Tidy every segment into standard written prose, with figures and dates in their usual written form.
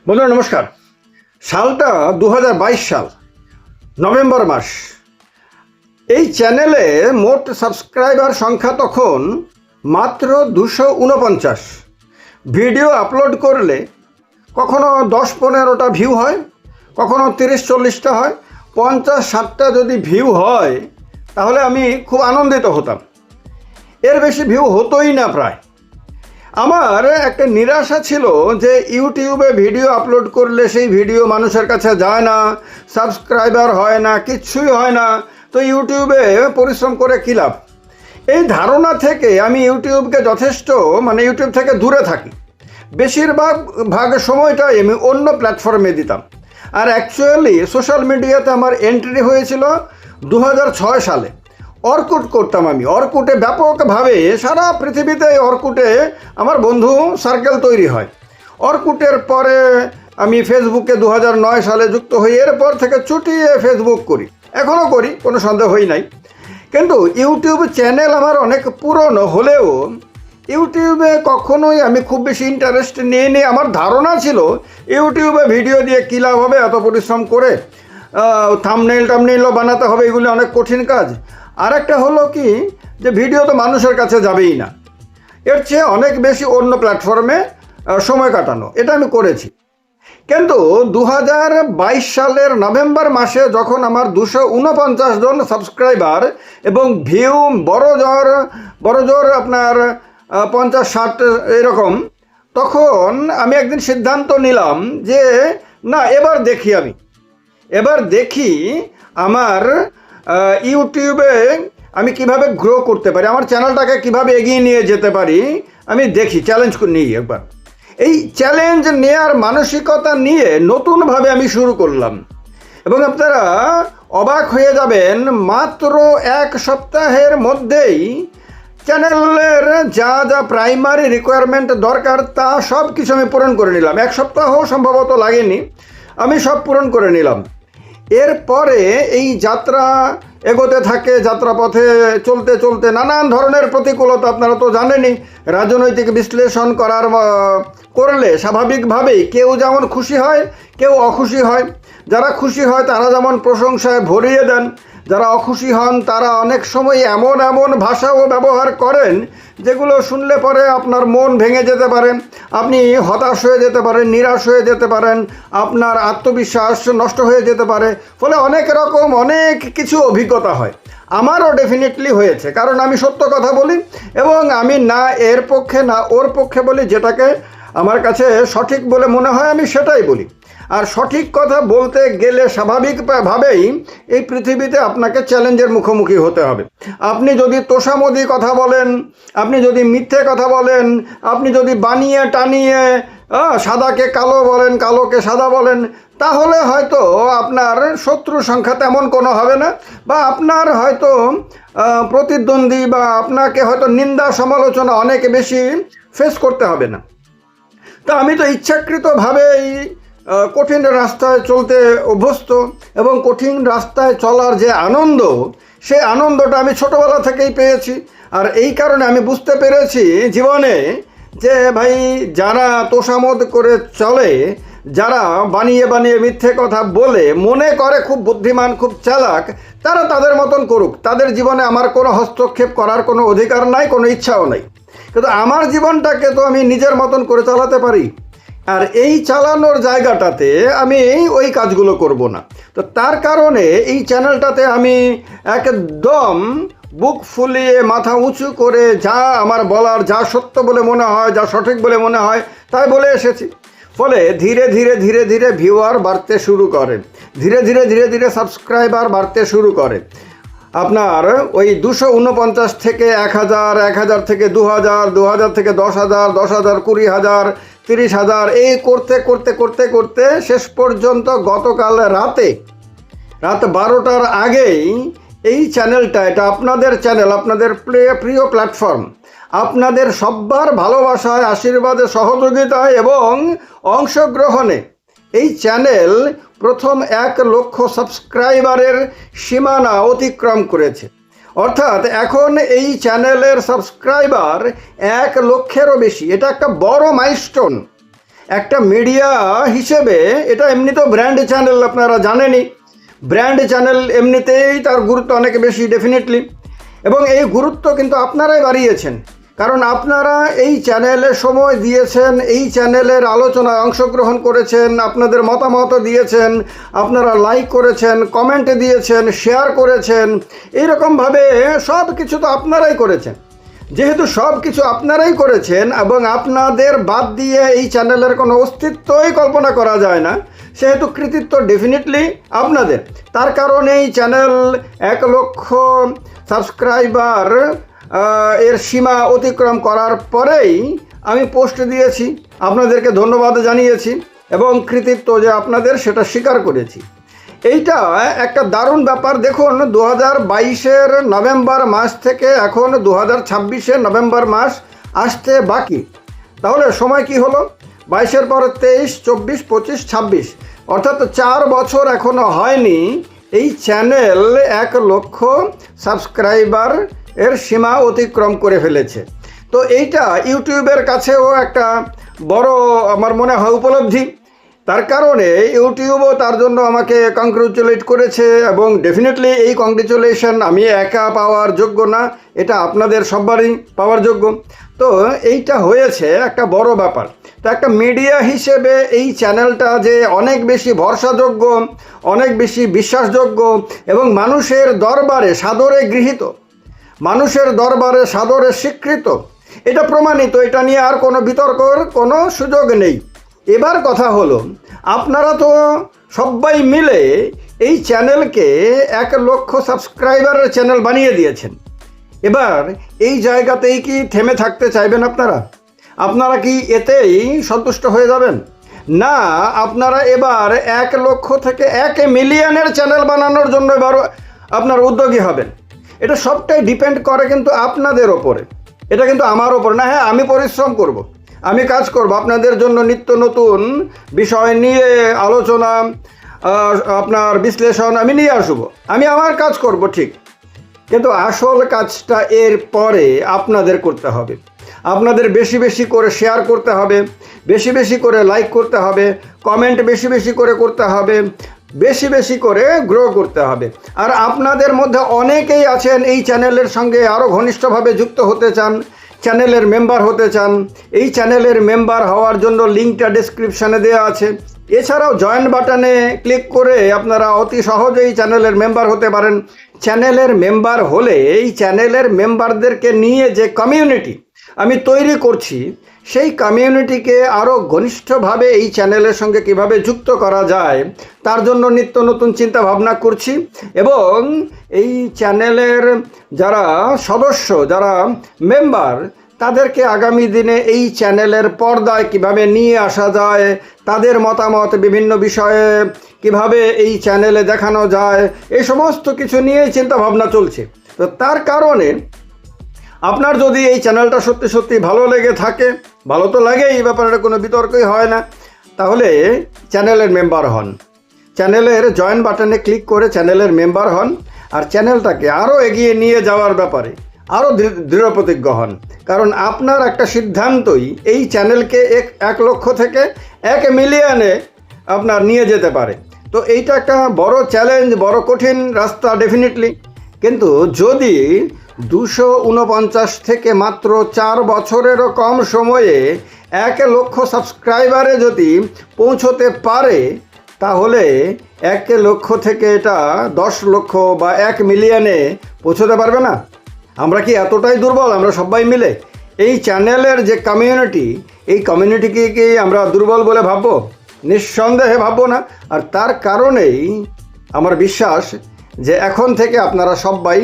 বন্ধুরা নমস্কার। সালটা 2022 সাল, নভেম্বর মাস। এই চ্যানেলে মোট সাবস্ক্রাইবার সংখ্যা তখন মাত্র 249। ভিডিও আপলোড করলে কখনো 10-15টা ভিউ হয়, কখনো 30-40টা হয়, 50-60টা যদি ভিউ হয় তাহলে আমি খুব আনন্দিত হতাম। এর বেশি ভিউ হতোই না প্রায়। আমার একটা নিরাশা ছিল যে ইউটিউবে ভিডিও আপলোড করলে সেই ভিডিও মানুষের কাছে যায় না, সাবস্ক্রাইবার হয় না, কিচ্ছুই হয় না, তো ইউটিউবে পরিশ্রম করে কী লাভ। এই ধারণা থেকে আমি ইউটিউবকে যথেষ্ট ইউটিউব থেকে দূরে থাকি। বেশিরভাগ সময়টাই আমি অন্য প্ল্যাটফর্মে দিতাম। আর অ্যাকচুয়ালি সোশ্যাল মিডিয়াতে আমার এন্ট্রি হয়েছিল 2006 সালে। অর্কুট করতাম আমি। অর্কুটে ব্যাপকভাবে সারা পৃথিবীতে অর্কুটে আমার বন্ধু সার্কেল তৈরি হয়। অর্কুটের পরে আমি ফেসবুকে 2009 সালে যুক্ত হই। এরপর থেকে চুটিয়ে ফেসবুক করি, এখনও করি, কোনো সন্দেহই নাই। কিন্তু ইউটিউব চ্যানেল আমার অনেক পুরনো হলেও ইউটিউবে কখনোই আমি খুব বেশি ইন্টারেস্ট নিইনি। আমার ধারণা ছিল ইউটিউবে ভিডিও দিয়ে কী লাভ হবে, এত পরিশ্রম করে থাম্বনেইলও বানাতে হবে, এগুলি অনেক কঠিন কাজ। আর একটা হলো কি যে ভিডিও তো মানুষের কাছে যাবেই না, এর চেয়ে অনেক বেশি অন্য প্ল্যাটফর্মে সময় কাটানো, এটা আমি করেছি। কিন্তু 2022 সালের নভেম্বর মাসে যখন আমার 249 জন সাবস্ক্রাইবার এবং ভিউ বড় জোর আপনার 50-60 এরকম, তখন আমি একদিন সিদ্ধান্ত নিলাম যে না, এবার দেখি আমার ইউটিউবে আমি কিভাবে গ্রো করতে পারি, আমার চ্যানেলটাকে কিভাবে এগিয়ে নিয়ে যেতে পারি। আমি দেখি, চ্যালেঞ্জ নিই একবার। এই চ্যালেঞ্জ নেওয়ার মানসিকতা নিয়ে নতুনভাবে আমি শুরু করলাম এবং আপনারা অবাক হয়ে যাবেন, মাত্র 1 সপ্তাহের মধ্যেই চ্যানেলের যা যা প্রাইমারি রিকোয়ারমেন্ট দরকার তা সব কিছু আমি পূরণ করে নিলাম। 1 সপ্তাহ সম্ভবত লাগেনি, আমি সব পূরণ করে নিলাম। এরপরে এই যাত্রা এগোতে থাকে। যাত্রাপথে চলতে চলতে নানান ধরনের প্রতিকূলতা, আপনারা তো জানেনই। রাজনৈতিক বিশ্লেষণ করলে স্বাভাবিকভাবেই কেউ যেমন খুশি হয়, কেউ অখুশি হয়। যারা খুশি হয় তারা যেমন প্রশংসায় ভরিয়ে দেন, যারা অখুশি হন তারা অনেক সময় এমন ভাষাও ব্যবহার করেন যেগুলো শুনলে পরে আপনার মন ভেঙে যেতে পারে, আপনি হতাশ হয়ে যেতে পারেন, নিরাশ হয়ে যেতে পারেন, আপনার আত্মবিশ্বাস নষ্ট হয়ে যেতে পারে। ফলে অনেক কিছু অভিজ্ঞতা হয়। আমারও ডেফিনেটলি হয়েছে, কারণ আমি সত্য কথা বলি এবং আমি না এর পক্ষে না ওর পক্ষে বলি। যেটাকে আমার কাছে সঠিক বলে মনে হয় আমি সেটাই বলি। আর সঠিক কথা বলতে গেলে স্বাভাবিকভাবেই এই পৃথিবীতে আপনাকে চ্যালেঞ্জের মুখোমুখি হতে হবে। আপনি যদি তোষামোদি কথা বলেন, আপনি যদি মিথ্যে কথা বলেন, আপনি যদি বানিয়ে টানিয়ে সাদাকে কালো বলেন, কালোকে সাদা বলেন, তাহলে হয়তো আপনার শত্রু সংখ্যা তেমন কোনো হবে না, বা আপনার হয়তো প্রতিদ্বন্দ্বী বা আপনাকে হয়তো নিন্দা সমালোচনা অনেক বেশি ফেস করতে হবে না। তা আমি তো ইচ্ছাকৃতভাবেই কঠিন রাস্তায় চলতে অভ্যস্ত এবং কঠিন রাস্তায় চলার যে আনন্দ, সেই আনন্দটা আমি ছোটোবেলা থেকেই পেয়েছি। আর এই কারণে আমি বুঝতে পেরেছি জীবনে যে ভাই, যারা তোষামোদ করে চলে, যারা বানিয়ে মিথ্যে কথা বলে মনে করে খুব বুদ্ধিমান, খুব চালাক, তারা তাদের মতন করুক। তাদের জীবনে আমার কোনো হস্তক্ষেপ করার কোনো অধিকার নাই, কোনো ইচ্ছাও নাই। কিন্তু আমার জীবনটাকে তো আমি নিজের মতন করে চালাতে পারি। আর এই চালানোর জায়গাটাতে আমি ওই কাজগুলো করব না। তো তার কারণে এই চ্যানেলটাতে আমি একদম বুক ফুলিয়ে মাথা উঁচু করে যা আমার বলার, যা সত্য বলে মনে হয়, যা সঠিক বলে মনে হয় তাই বলে এসেছি। ফলে ধীরে ধীরে ভিউয়ার বাড়তে শুরু করে, ধীরে ধীরে সাবস্ক্রাইবার বাড়তে শুরু করে। আপনার ওই 249 থেকে 1000, 1000 থেকে 2000, 2000 থেকে 10,000, 10,000, 20,000, 30,000, এই করতে শেষ পর্যন্ত গতকাল রাত 12টার আগেই এই চ্যানেলটা, এটা আপনাদের চ্যানেল, আপনাদের প্রিয় প্ল্যাটফর্ম, আপনাদের সব্বার ভালোবাসায়, আশীর্বাদে, সহযোগিতায় এবং অংশগ্রহণে এই চ্যানেল প্রথম 1 লক্ষ সাবস্ক্রাইবারের সীমানা অতিক্রম করেছে। অর্থাৎ এখন এই চ্যানেলের সাবস্ক্রাইবার 1 লক্ষেরও বেশি। এটা একটা বড় মাইলস্টোন। একটা মিডিয়া হিসেবে এটা এমনিতেও ব্র্যান্ড চ্যানেল, আপনারা জানেনই। ব্র্যান্ড চ্যানেল এমনিতেই তার গুরুত্ব অনেক বেশি, ডেফিনেটলি। এবং এই গুরুত্ব কিন্তু আপনারাই বাড়িয়েছেন, কারণ আপনারা এই চ্যানেলে সময় দিয়েছেন, এই চ্যানেলের আলোচনায় অংশগ্রহণ করেছেন, আপনাদের মতামত দিয়েছেন, আপনারা লাইক করেছেন, কমেন্ট দিয়েছেন, শেয়ার করেছেন। এইরকমভাবে সব কিছু তো আপনারাই করেছেন। যেহেতু সব কিছু আপনারাই করেছেন এবং আপনাদের বাদ দিয়ে এই চ্যানেলের কোনো অস্তিত্বই কল্পনা করা যায় না, সেহেতু কৃতিত্ব ডেফিনেটলি আপনাদের। তার কারণে এই চ্যানেল 1 লক্ষ সাবস্ক্রাইবার এর সীমা অতিক্রম করার পরেই আমি পোস্ট দিয়েছি, আপনাদেরকে ধন্যবাদ জানিয়েছি এবং কৃতিত্ব যে আপনাদের সেটা স্বীকার করেছি। এইটা একটা দারুণ ব্যাপার। দেখুন, 2022-এর নভেম্বর মাস থেকে এখন 2026-এর নভেম্বর মাস আসতে বাকি। তাহলে সময় কি হলো? 22-এর পর 23, 24, 25, 26, অর্থাৎ 4 বছর এখনো হয়নি এই চ্যানেল 1 লক্ষ সাবস্ক্রাইবার এর সীমা অতিক্রম করে ফেলেছে। তো এইটা ইউটিউবের কাছেও একটা বড়, আমার মনে হয়, উপলব্ধি। তার কারণে ইউটিউবও তার জন্য আমাকে কংগ্রেচুলেট করেছে এবং ডেফিনেটলি এই কংগ্রেচুলেশন আমি একা পাওয়ার যোগ্য না, এটা আপনাদের সবারই পাওয়ার যোগ্য। তো এইটা হয়েছে একটা বড় ব্যাপার। তো একটা মিডিয়া হিসেবে এই চ্যানেলটা যে অনেক বেশি ভরসাযোগ্য, অনেক বেশি বিশ্বাসযোগ্য এবং মানুষের দরবারে সাদরে গৃহীত, মানুষের দরবারে সাদরে স্বীকৃত, এটা প্রমাণিত। এটা নিয়ে আর কোনো বিতর্কের কোনো সুযোগ নেই। এবার কথা হলো, আপনারা তো সবাই মিলে এই চ্যানেলকে 1 লক্ষ সাবস্ক্রাইবারের চ্যানেল বানিয়ে দিয়েছেন। এবার এই জায়গাতেই কি থেমে থাকতে চাইবেন আপনারা? আপনারা কি এতেই সন্তুষ্ট হয়ে যাবেন? না, আপনারা এবার 1 লক্ষ থেকে 1 মিলিয়নের চ্যানেল বানানোর জন্য এবার আপনারা উদ্যোগী হবেন। এটা সবটাই ডিপেন্ড করে কিন্তু আপনাদের ওপরে, এটা কিন্তু আমার ওপরে না। হ্যাঁ, আমি পরিশ্রম করব, আমি কাজ করব, আপনাদের জন্য নিত্য নতুন বিষয় নিয়ে আলোচনা, আপনার বিশ্লেষণ আমি নিয়ে আসব, আমি আমার কাজ করব, ঠিক। কিন্তু আসল কাজটা এর পরে আপনাদের করতে হবে। আপনাদের বেশি বেশি করে শেয়ার করতে হবে, বেশি বেশি করে লাইক করতে হবে, কমেন্ট বেশি বেশি করে করতে হবে, বেশি বেশি করে গ্রো করতে হবে। আর আপনাদের মধ্যে অনেকেই আছেন এই চ্যানেলের সঙ্গে আরও ঘনিষ্ঠভাবে যুক্ত হতে চান, চ্যানেলের মেম্বার হতে চান। এই চ্যানেলের মেম্বার হওয়ার জন্য লিঙ্কটা ডেসক্রিপশানে দেওয়া আছে। এছাড়াও জয়েন বাটনে ক্লিক করে আপনারা অতি সহজেই চ্যানেলের মেম্বার হতে পারেন। চ্যানেলের মেম্বার হলে এই চ্যানেলের মেম্বারদেরকে নিয়ে যে কমিউনিটি আমি তৈরি করছি, সেই কমিউনিটিকে আরও ঘনিষ্ঠভাবে এই চ্যানেলের সঙ্গে কিভাবে যুক্ত করা যায় তার জন্য নিত্য নতুন চিন্তা ভাবনা করছি। এবং এই চ্যানেলের যারা সদস্য, যারা মেম্বার, তাদেরকে আগামী দিনে এই চ্যানেলের পর্দায় কিভাবে নিয়ে আসা যায়, তাদের মতামত বিভিন্ন বিষয়ে কিভাবে এই চ্যানেলে দেখানো যায়, এই সমস্ত কিছু নিয়ে চিন্তা ভাবনা চলছে। তো তার কারণে আপনার যদি এই চ্যানেলটা সত্যি সত্যি ভালো লেগে থাকে, ভালো তো লাগে, এই ব্যাপারে কোনো বিতর্কই হয় না, তাহলে চ্যানেলের মেম্বার হন। চ্যানেলের জয়েন বাটনে ক্লিক করে চ্যানেলের মেম্বার হন আর চ্যানেলটাকে আরও এগিয়ে নিয়ে যাওয়ার ব্যাপারে আরও দৃঢ়প্রতিজ্ঞ হন। কারণ আপনার একটা সিদ্ধান্তই এই চ্যানেলকে 1 লক্ষ থেকে 1 মিলিয়নে আপনার নিয়ে যেতে পারে। তো এইটা একটা বড় চ্যালেঞ্জ, বড় কঠিন রাস্তা ডেফিনেটলি। কিন্তু যদি 249 থেকে মাত্র 4 বছরেরও কম সময়ে 1 লক্ষ সাবস্ক্রাইবারে যদি পৌঁছতে পারে, তাহলে 1 লক্ষ থেকে এটা 10 লক্ষ বা 1 মিলিয়নে পৌঁছতে পারবে না? আমরা কি এতটাই দুর্বল? আমরা সবাই মিলে এই চ্যানেলের যে কমিউনিটি, এই কমিউনিটিকে কি আমরা দুর্বল বলে ভাববো? নিঃসন্দেহে ভাববো না। আর তার কারণেই আমার বিশ্বাস যে এখন থেকে আপনারা সবাই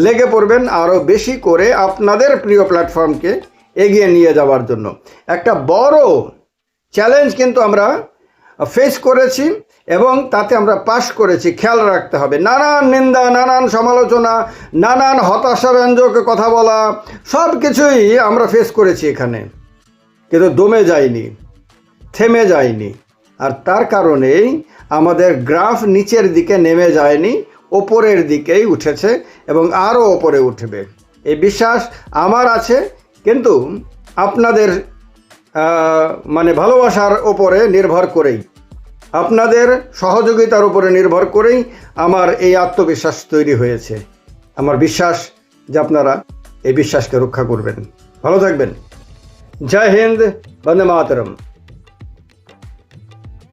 লেগে পড়বেন আরও বেশি করে আপনাদের প্রিয় প্ল্যাটফর্মকে এগিয়ে নিয়ে যাওয়ার জন্য। একটা বড় চ্যালেঞ্জ কিন্তু আমরা ফেস করেছি এবং তাতে আমরা পাশ করেছি। খেয়াল রাখতে হবে, নানান নিন্দা, নানান সমালোচনা, নানান হতাশাব্যঞ্জক কথা বলা, সব কিছুই আমরা ফেস করেছি এখানে, কিন্তু দমে যায়নি, থেমে যায়নি। আর তার কারণেই আমাদের গ্রাফ নিচের দিকে নেমে যায়নি, ওপরের দিকেই উঠেছে এবং আরও ওপরে উঠবে, এই বিশ্বাস আমার আছে। কিন্তু আপনাদের মানে ভালোবাসার ওপরে নির্ভর করেই, আপনাদের সহযোগিতার উপরে নির্ভর করেই আমার এই আত্মবিশ্বাস তৈরি হয়েছে। আমার বিশ্বাস যে আপনারা এই বিশ্বাসকে রক্ষা করবেন। ভালো থাকবেন। জয় হিন্দ, বন্দে মাতরম।